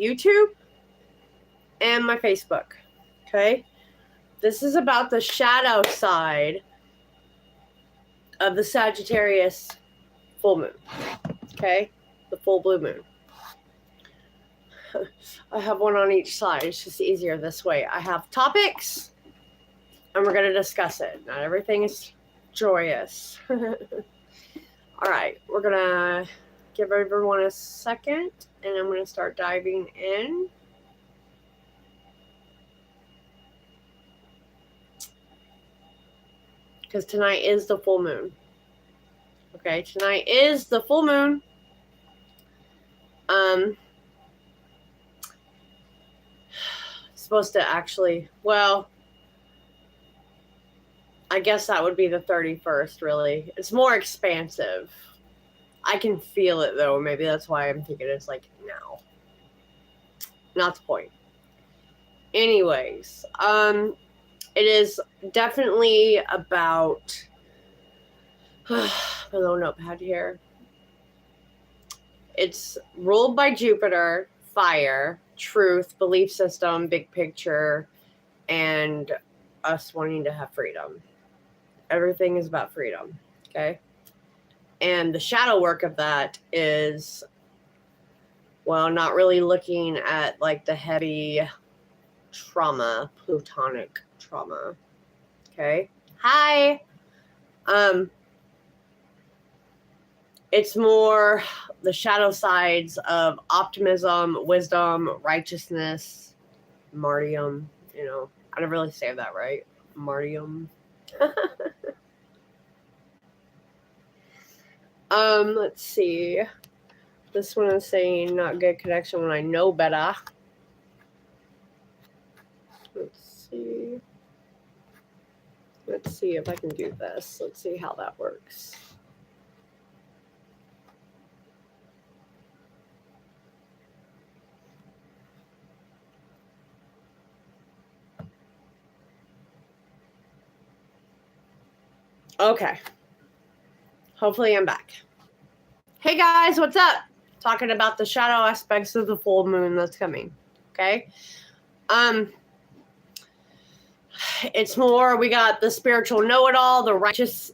YouTube and my Facebook. Okay? This is about the shadow side of the Sagittarius full moon. Okay? The full blue moon. I have one on each side. It's just easier this way. I have topics, and we're going to discuss it. Not everything is joyous. All right. We're going to give everyone a second, and I'm going to start diving in. Because tonight is the full moon. Okay, tonight is the full moon. Supposed to actually, well, I guess that would be the 31st, really. It's more expansive. I can feel it, though. Maybe that's why I'm thinking it's like now. Not the point. Anyways, it is definitely about my little notepad here. It's ruled by Jupiter, fire, truth, belief system, big picture, and us wanting to have freedom. Everything is about freedom, okay? And the shadow work of that is, well, not really looking at like the heavy trauma, plutonic trauma, okay? Hi! It's more the shadow sides of optimism, wisdom, righteousness, martyrdom. You know, I didn't really say that right. Martyrdom. Let's see. This one is saying not good connection when I know better. Let's see. Let's see if I can do this. Let's see how that works. Okay. Hopefully I'm back. Hey guys, what's up? Talking about the shadow aspects of the full moon that's coming. Okay. It's more, we got the spiritual know-it-all, the righteous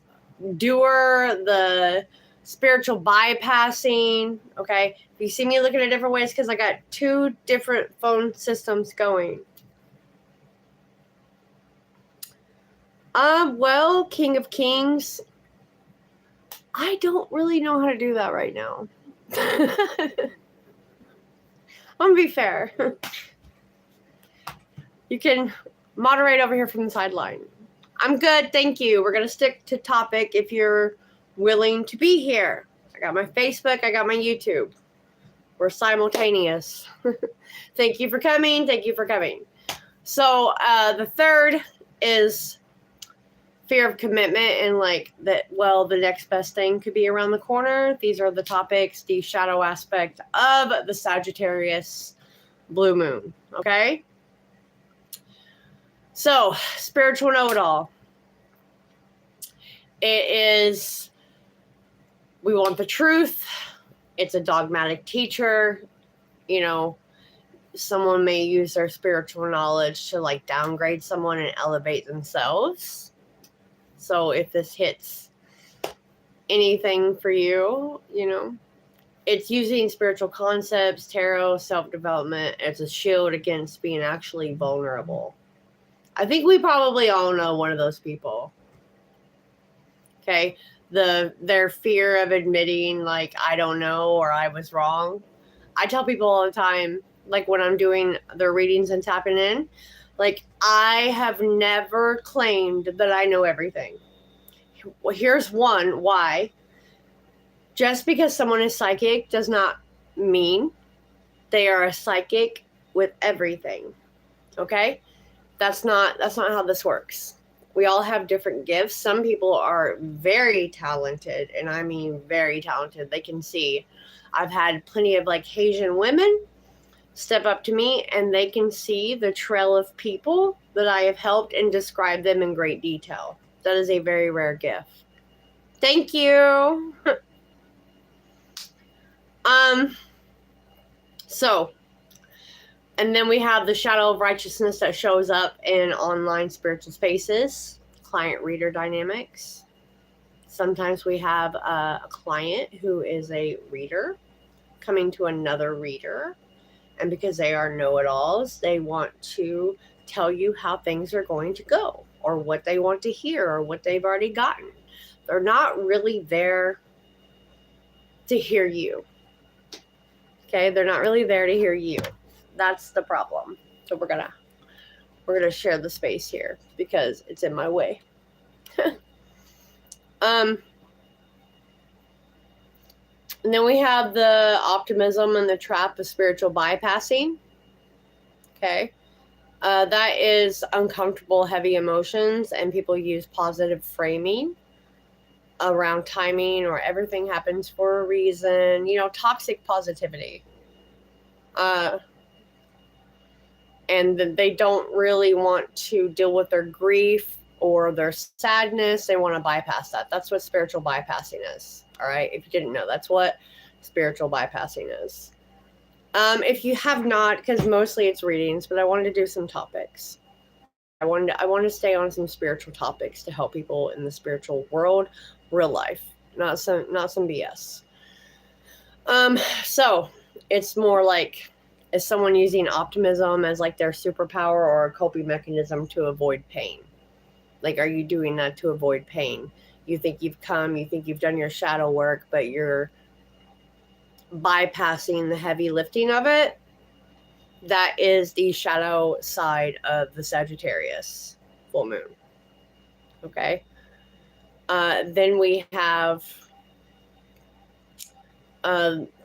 doer, the spiritual bypassing. Okay. If you see me looking at different ways, because I got 2 different phone systems going. Well, King of Kings, I don't really know how to do that right now. I'm gonna be fair. You can moderate over here from the sideline. I'm good, thank you. We're gonna stick to topic if you're willing to be here. I got my Facebook, I got my YouTube. We're simultaneous. Thank you for coming, thank you for coming. So, the third is fear of commitment and like that, well, the next best thing could be around the corner. These are the topics, the shadow aspect of the Sagittarius blue moon. Okay. So spiritual know-it-all. It is, we want the truth. It's a dogmatic teacher. You know, someone may use their spiritual knowledge to like downgrade someone and elevate themselves. So if this hits anything for you, you know, it's using spiritual concepts, tarot, self-development as a shield against being actually vulnerable. I think we probably all know one of those people. Okay. Their fear of admitting like, I don't know, or I was wrong. I tell people all the time, like when I'm doing their readings and tapping in, like, I have never claimed that I know everything. Well, here's one why. Just because someone is psychic does not mean they are a psychic with everything. Okay? That's not how this works. We all have different gifts. Some people are very talented, and I mean very talented. They can see. I've had plenty of like Asian women step up to me and they can see the trail of people that I have helped and describe them in great detail. That is a very rare gift. Thank you. So And then we have the shadow of righteousness that shows up in online spiritual spaces, client-reader dynamics. Sometimes we have a client who is a reader coming to another reader. And because they are know-it-alls, they want to tell you how things are going to go, or what they want to hear, or what they've already gotten. They're not really there to hear you. Okay, they're not really there to hear you. That's the problem. So we're gonna share the space here because it's in my way. And then we have the optimism and the trap of spiritual bypassing. Okay. That is uncomfortable, heavy emotions, and people use positive framing around timing, or everything happens for a reason. You know, toxic positivity. And they don't really want to deal with their grief or their sadness. They want to bypass that. That's what spiritual bypassing is. All right. If you didn't know, that's what spiritual bypassing is. If you have not, because mostly it's readings, but I wanted to do some topics. I want to stay on some spiritual topics to help people in the spiritual world, real life, not some BS. So it's more like, is someone using optimism as like their superpower or a coping mechanism to avoid pain? Like, are you doing that to avoid pain? You think you've done your shadow work, but you're bypassing the heavy lifting of it. That is the shadow side of the Sagittarius full moon. Okay. Then we have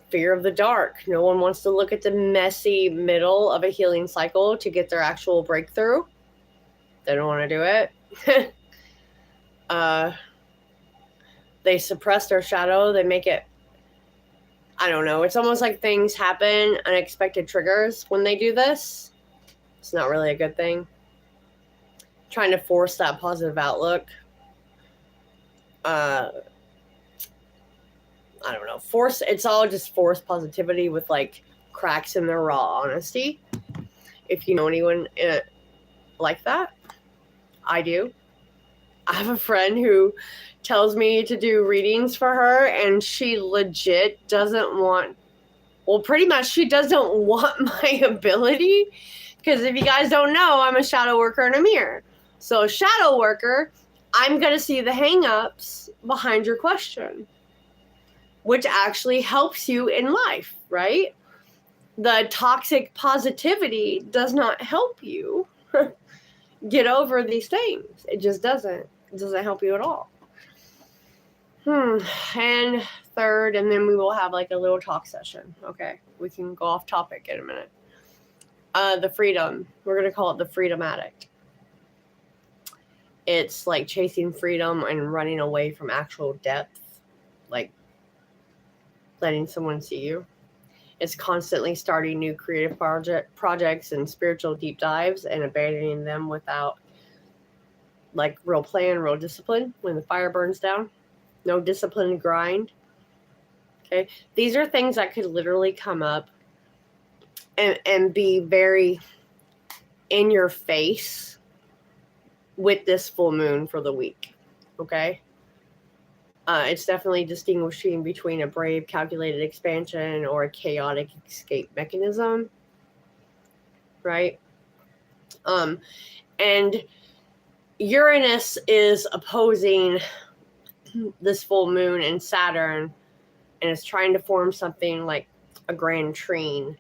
fear of the dark. No one wants to look at the messy middle of a healing cycle to get their actual breakthrough. They don't want to do it. They suppress their shadow. They make it, I don't know. It's almost like things happen, unexpected triggers when they do this. It's not really a good thing. Trying to force that positive outlook. I don't know. It's all just forced positivity with like cracks in their raw honesty. If you know anyone like that, I do. I have a friend who tells me to do readings for her, and she legit doesn't want, well, pretty much she doesn't want my ability, because if you guys don't know, I'm a shadow worker and a mirror. So shadow worker, I'm going to see the hang-ups behind your question, which actually helps you in life, right? The toxic positivity does not help you get over these things. It just doesn't. It doesn't help you at all. And third, and then we will have like a little talk session. Okay, we can go off topic in a minute. The freedom. We're going to call it the freedom addict. It's like chasing freedom and running away from actual depth. Like letting someone see you. It's constantly starting new creative projects and spiritual deep dives and abandoning them without like real plan, real discipline when the fire burns down. No disciplined grind. Okay. These are things that could literally come up and be very in your face with this full moon for the week. Okay. It's definitely distinguishing between a brave, calculated expansion or a chaotic escape mechanism. Right. And Uranus is opposing this full moon in Saturn, and it's trying to form something like a grand trine.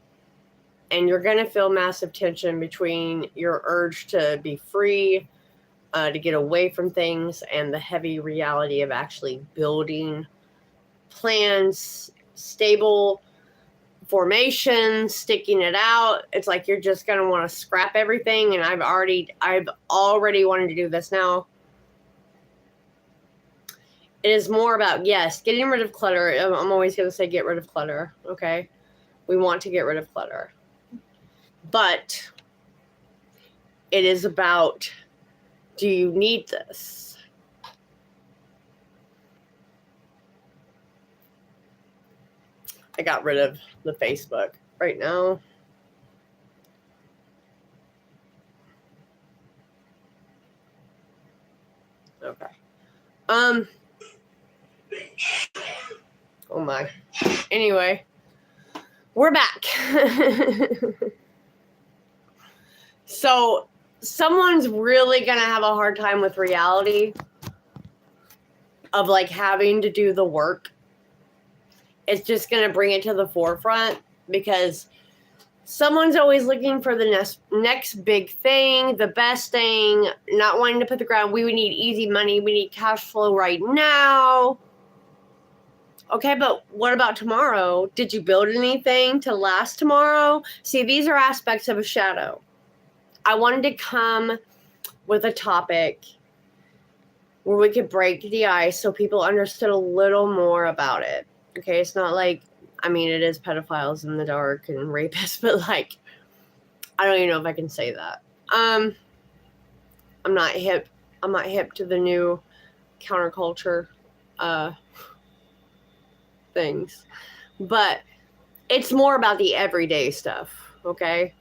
And you're going to feel massive tension between your urge to be free, to get away from things, and the heavy reality of actually building plans, stable formation, sticking it out. It's like you're just going to want to scrap everything. And I've already wanted to do this now. It is more about, yes, getting rid of clutter. I'm always going to say get rid of clutter. Okay. We want to get rid of clutter. But it is about, do you need this? I got rid of the Facebook right now. Okay. Oh my. Anyway, we're back. So someone's really gonna have a hard time with reality of like having to do the work. It's just gonna bring it to the forefront because someone's always looking for the next big thing, the best thing, not wanting to put the ground. We would need easy money. We need cash flow right now. Okay, but what about tomorrow? Did you build anything to last tomorrow? See, these are aspects of a shadow. I wanted to come with a topic where we could break the ice so people understood a little more about it. Okay, it's not like, I mean, it is pedophiles in the dark and rapists, but like, I don't even know if I can say that. I'm not hip. I'm not hip to the new counterculture things, but it's more about the everyday stuff. Okay.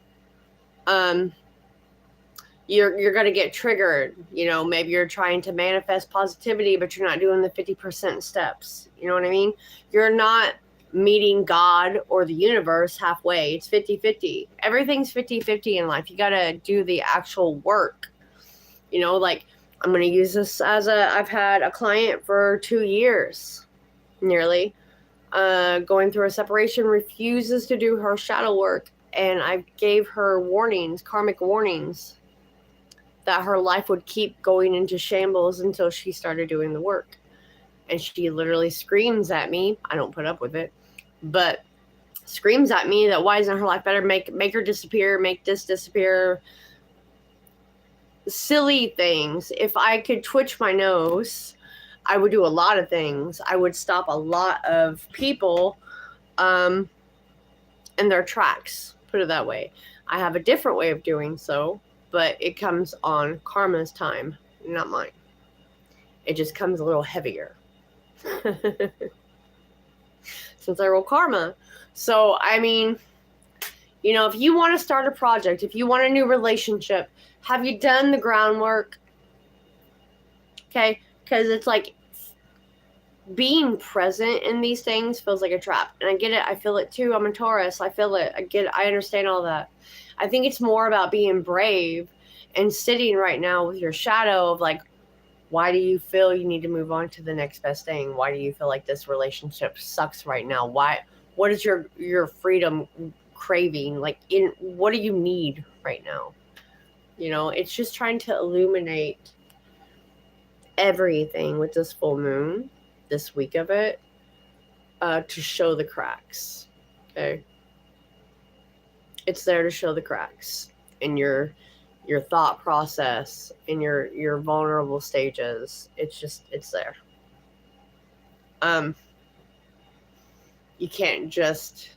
You're going to get triggered. You know, maybe you're trying to manifest positivity, but you're not doing the 50% steps. You know what I mean? You're not meeting God or the universe halfway. It's 50-50. Everything's 50-50 in life. You got to do the actual work. You know, like I'm going to use this as I've had a client for 2 years, nearly, going through a separation, refuses to do her shadow work. And I gave her warnings, karmic warnings, that her life would keep going into shambles until she started doing the work. And she literally screams at me. I don't put up with it, but screams at me that why isn't her life better? Make her disappear, make this disappear. Silly things. If I could twitch my nose, I would do a lot of things. I would stop a lot of people in their tracks, put it that way. I have a different way of doing so, but it comes on karma's time, not mine. It just comes a little heavier. Since I roll karma. So, I mean, you know, if you want to start a project, if you want a new relationship, have you done the groundwork? Okay? Because it's like being present in these things feels like a trap. And I get it. I feel it too. I'm a Taurus. I feel it. I get it. I understand all that. I think it's more about being brave and sitting right now with your shadow of like, why do you feel you need to move on to the next best thing? Why do you feel like this relationship sucks right now? What is your freedom craving? Like, what do you need right now? You know, it's just trying to illuminate everything with this full moon, this week of it, to show the cracks. Okay. It's there to show the cracks in your thought process, in your vulnerable stages. It's there. You can't just,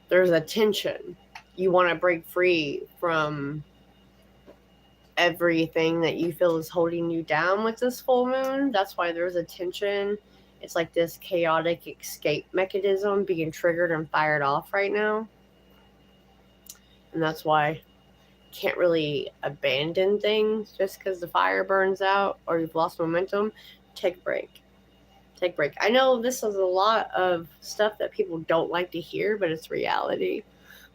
there's a tension. You want to break free from everything that you feel is holding you down with this full moon. That's why there's a tension. It's like this chaotic escape mechanism being triggered and fired off right now. And that's why you can't really abandon things just because the fire burns out or you've lost momentum. Take a break. Take a break. I know this is a lot of stuff that people don't like to hear, but it's reality.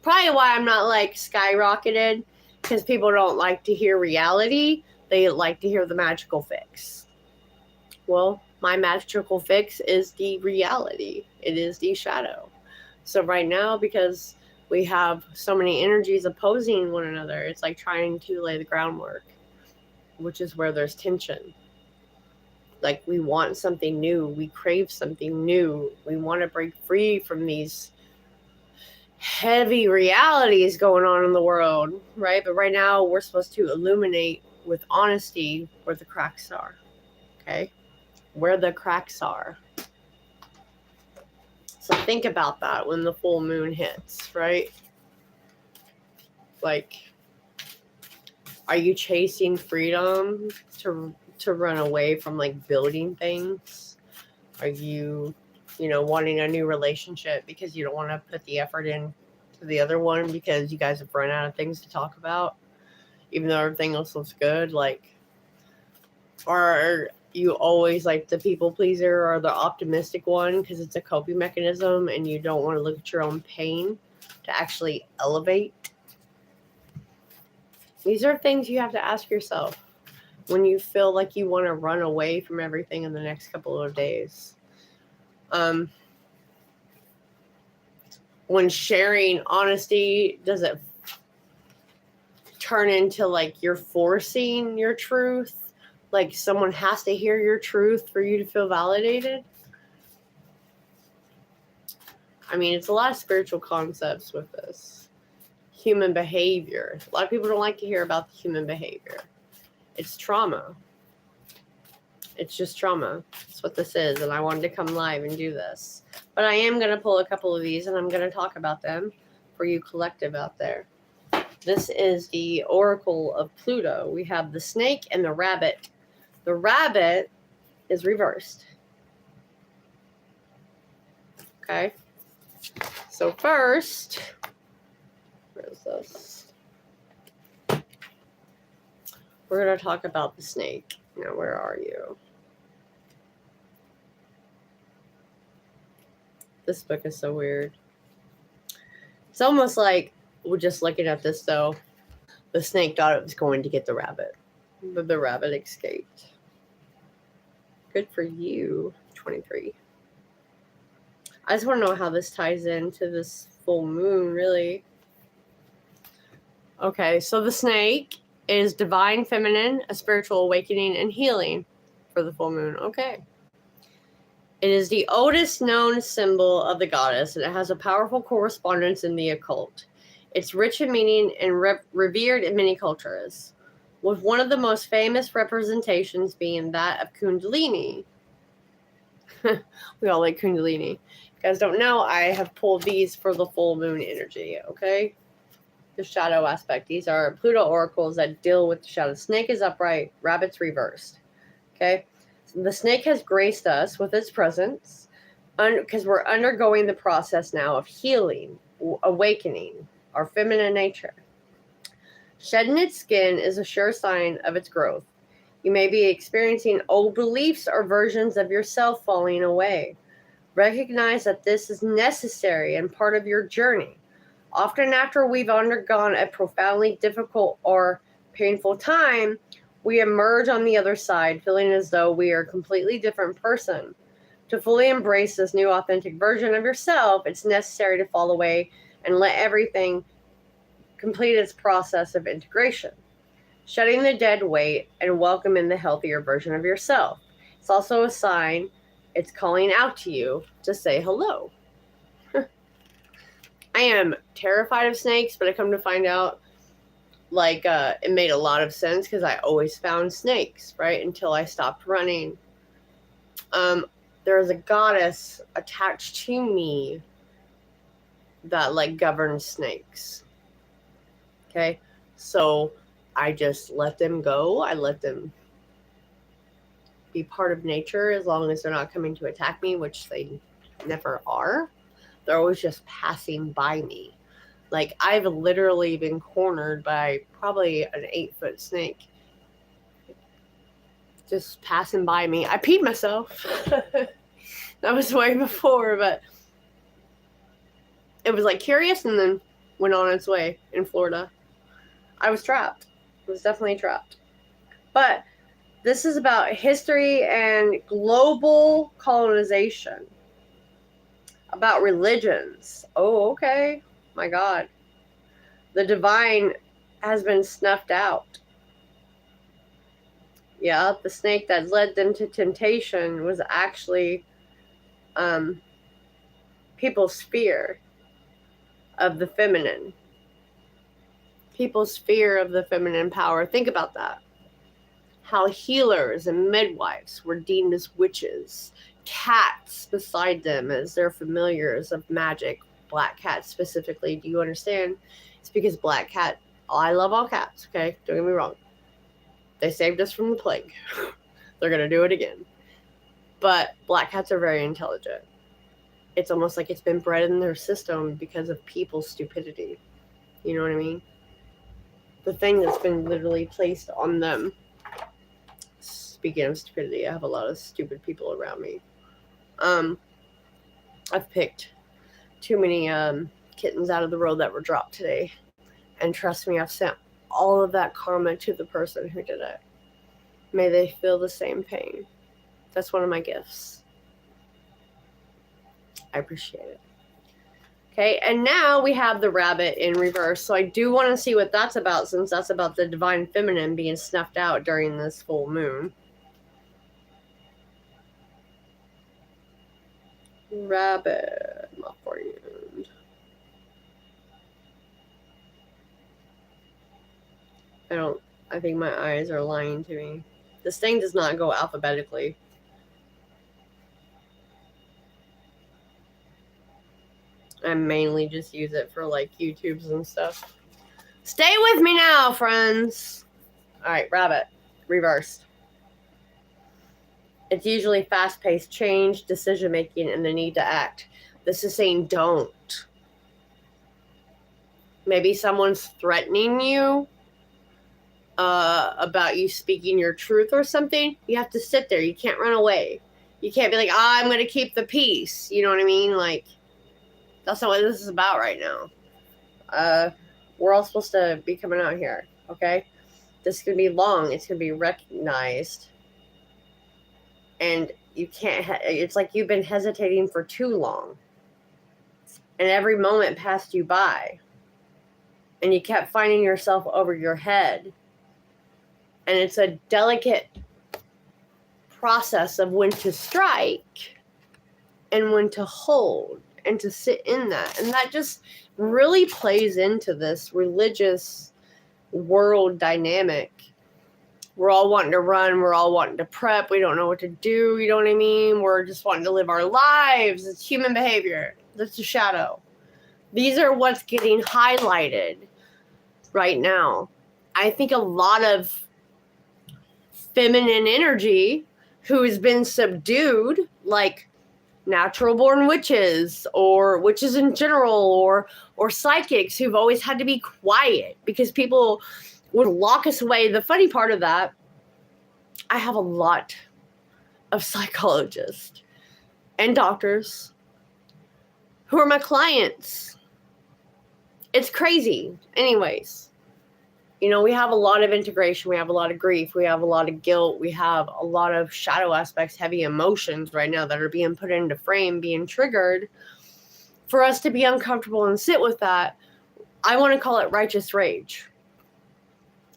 Probably why I'm not like skyrocketed, because people don't like to hear reality. They like to hear the magical fix. Well, my magical fix is the reality. It is the shadow. So right now, because we have so many energies opposing one another, it's like trying to lay the groundwork, which is where there's tension. Like, we want something new. We crave something new. We want to break free from these heavy realities going on in the world, right? But right now, we're supposed to illuminate with honesty where the cracks are, okay? Where the cracks are. So think about that when the full moon hits, right? Like, are you chasing freedom to run away from like building things? Are you, wanting a new relationship because you don't want to put the effort in to the other one because you guys have run out of things to talk about, even though everything else looks good? Like, Are you always like the people pleaser or the optimistic one because it's a coping mechanism and you don't want to look at your own pain to actually elevate? These are things you have to ask yourself when you feel like you want to run away from everything in the next couple of days. When sharing honesty, does it turn into like you're forcing your truth? Like someone has to hear your truth for you to feel validated? I mean, it's a lot of spiritual concepts with this. Human behavior. A lot of people don't like to hear about the human behavior. It's trauma. It's just trauma. That's what this is. And I wanted to come live and do this. But I am going to pull a couple of these and I'm going to talk about them for you collective out there. This is the Oracle of Pluto. We have the snake and the rabbit. The rabbit is reversed. Okay. So first, where is this? We're going to talk about the snake. Now, where are you? This book is so weird. It's almost like, we're just looking at this though, the snake thought it was going to get the rabbit, but the rabbit escaped. Good for you, 23. I just want to know how this ties into this full moon, really. Okay, so the snake is divine feminine, a spiritual awakening and healing for the full moon. Okay. It is the oldest known symbol of the goddess, and it has a powerful correspondence in the occult. It's rich in meaning and revered in many cultures, with one of the most famous representations being that of Kundalini. We all like Kundalini. If you guys don't know, I have pulled these for the full moon energy, okay? The shadow aspect. These are Pluto oracles that deal with the shadow. Snake is upright, rabbit's reversed, okay? So the snake has graced us with its presence because we're undergoing the process now of healing, awakening our feminine nature. Shedding its skin is a sure sign of its growth. You may be experiencing old beliefs or versions of yourself falling away. Recognize that this is necessary and part of your journey. Often after we've undergone a profoundly difficult or painful time, we emerge on the other side feeling as though we are a completely different person. To fully embrace this new authentic version of yourself, it's necessary to fall away and let everything complete its process of integration, shedding the dead weight and welcome in the healthier version of yourself. It's also a sign it's calling out to you to say hello. I am terrified of snakes, but I come to find out, like, it made a lot of sense because I always found snakes, right, until I stopped running. There is a goddess attached to me that, like, governs snakes. Okay, so I just let them go. I let them be part of nature as long as they're not coming to attack me, which they never are. They're always just passing by me. Like, I've literally been cornered by probably an 8-foot snake. Just passing by me. I peed myself. That was way before, but it was like curious and then went on its way in Florida. I was trapped. I was definitely trapped. But this is about history and global colonization. About religions. Oh, okay. My God. The divine has been snuffed out. Yeah, the snake that led them to temptation was actually people's fear of the feminine. People's fear of the feminine power. Think about that. How healers and midwives were deemed as witches. Cats beside them as their familiars of magic. Black cats specifically. Do you understand? It's because black cat. I love all cats, okay? Don't get me wrong. They saved us from the plague. They're going to do it again. But black cats are very intelligent. It's almost like it's been bred in their system because of people's stupidity. You know what I mean? The thing that's been literally placed on them. speaking of stupidity, I have a lot of stupid people around me. I've picked too many kittens out of the road that were dropped today. And trust me, I've sent all of that karma to the person who did it. May they feel the same pain. That's one of my gifts. I appreciate it. Okay, and now we have the rabbit in reverse. So I do want to see what that's about, since that's about the divine feminine being snuffed out during this full moon. Rabbit, my friend. I think my eyes are lying to me. This thing does not go alphabetically. I mainly just use it for like YouTubes and stuff. Stay with me now, friends. All right, rabbit, reversed. It's usually fast-paced change, decision-making, and the need to act. This is saying don't. Maybe someone's threatening you about you speaking your truth or something. You have to sit there. You can't run away. You can't be like, I'm going to keep the peace. You know what I mean? Like, that's not what this is about right now. We're all supposed to be coming out here, okay? This is going to be long. It's going to be recognized. And you can't, it's like you've been hesitating for too long. And every moment passed you by. And you kept finding yourself over your head. And it's a delicate process of when to strike and when to hold and to sit in that. And that just really plays into this religious world dynamic. We're all wanting to run. We're all wanting to prep. We don't know what to do. You know what I mean? We're just wanting to live our lives. It's human behavior. That's a shadow. These are what's getting highlighted right now. I think a lot of feminine energy who has been subdued, like natural born witches or witches in general, or psychics who've always had to be quiet because people would lock us away. The funny part of that, I have a lot of psychologists and doctors who are my clients. It's crazy. Anyways, you know, we have a lot of integration. We have a lot of grief. We have a lot of guilt. We have a lot of shadow aspects, heavy emotions right now that are being put into frame, being triggered. For us to be uncomfortable and sit with that, I want to call it righteous rage.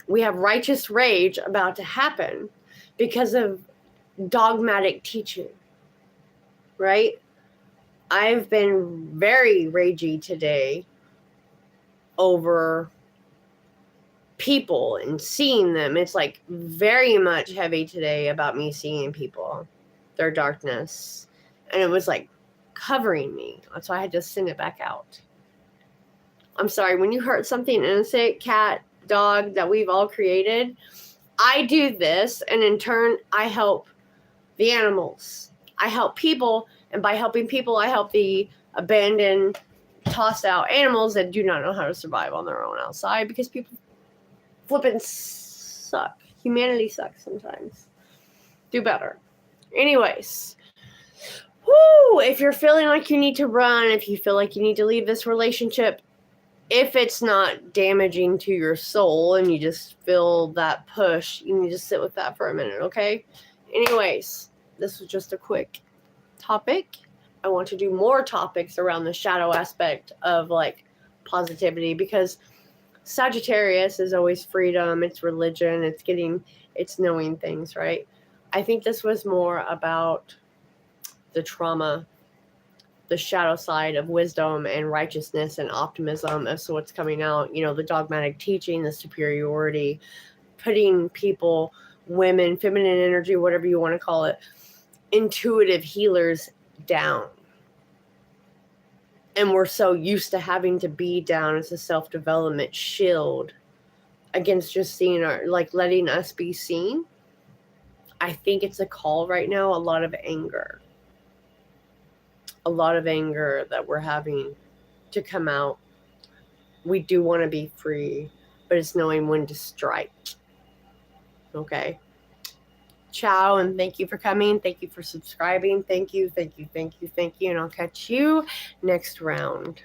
We have righteous rage about to happen because of dogmatic teaching, right? I've been very ragey today over people and seeing them. It's like very much heavy today about me seeing people, their darkness. And it was like covering me. So I had to send it back out. I'm sorry, when you hurt something innocent, cat, dog, that we've all created, I do this, and in turn, I help the animals. I help people, and by helping people, I help the abandoned, tossed out animals that do not know how to survive on their own outside because people flipping suck. Humanity sucks sometimes. Do better. Anyways, if you're feeling like you need to run, if you feel like you need to leave this relationship, if it's not damaging to your soul and you just feel that push, you need to sit with that for a minute, okay? Anyways, this was just a quick topic. I want to do more topics around the shadow aspect of like positivity, because Sagittarius is always freedom, it's religion, it's knowing things, right? I think this was more about the trauma, the shadow side of wisdom and righteousness and optimism as to what's coming out, you know, the dogmatic teaching, the superiority, putting people, women, feminine energy, whatever you want to call it, intuitive healers down. And we're so used to having to be down as a self-development shield against just seeing our, like letting us be seen. I think it's a call right now, a lot of anger. A lot of anger that we're having to come out. We do want to be free, but it's knowing when to strike. Okay? ciao, and thank you for coming. Thank you for subscribing. Thank you. And I'll catch you next round.